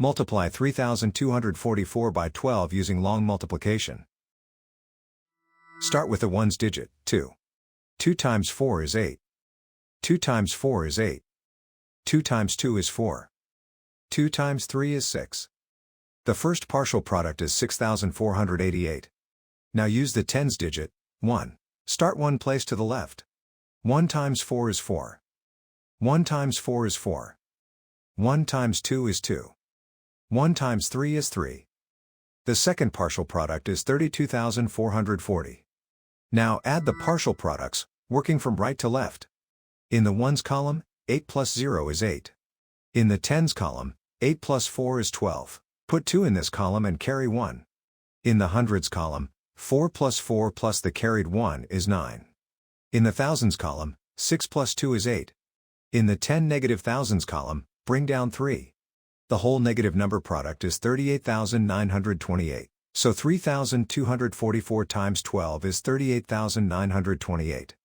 Multiply 3244 by 12 using long multiplication. Start with the ones digit, 2. 2 times 4 is 8. 2 times 4 is 8. 2 times 2 is 4. 2 times 3 is 6. The first partial product is 6,488. Now use the tens digit, 1. Start one place to the left. 1 times 4 is 4. 1 times 4 is 4. 1 times 2 is 2. 1 times 3 is 3. The second partial product is 32,440. Now add the partial products, working from right to left. In the ones column, 8 plus 0 is 8. In the tens column, 8 plus 4 is 12. Put 2 in this column and carry 1. In the hundreds column, 4 plus 4 plus the carried 1 is 9. In the thousands column, 6 plus 2 is 8. In the 10 negative thousands column, bring down 3. The whole negative number product is 38,928. So 3,244 times 12 is 38,928.